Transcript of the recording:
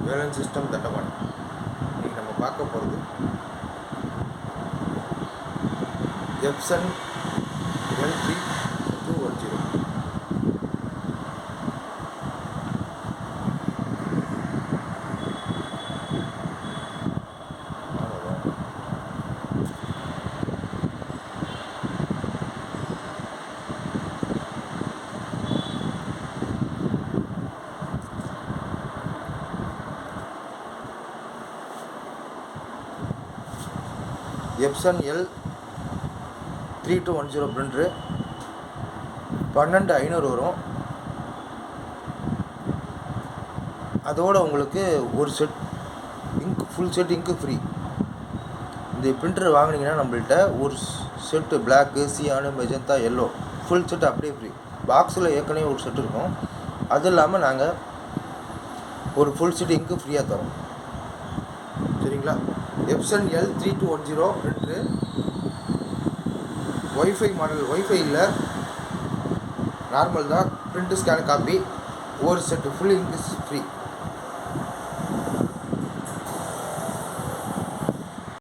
Velan system தண்டவாளம். இன்றைக்கி நம்ம பார்க்க போகிறது Epson L3210. Epson L3210 printer 12500 வரும். அதோடு உங்களுக்கு ஒரு set ink, full set ink free. இந்த பிரிண்டர் வாங்கினீங்கன்னா நம்மள்கிட்ட ஒரு set black, cyan, magenta, yellow full set அப்படியே ஃப்ரீ. பாக்ஸில் ஏற்கனவே ஒரு செட் இருக்கும். அது இல்லாமல் நாங்கள் ஒரு ஃபுல் செட் இங்க்கு ஃப்ரீயாக தரோம். சரிங்களா? Epson L3210 printer wifi model. Wifi இல்லை, நார்மல் தான். பிரிண்ட், ஸ்கேன், காப்பி, ஒரு செட்டு ஃபுல் இங்க் ஃப்ரீ.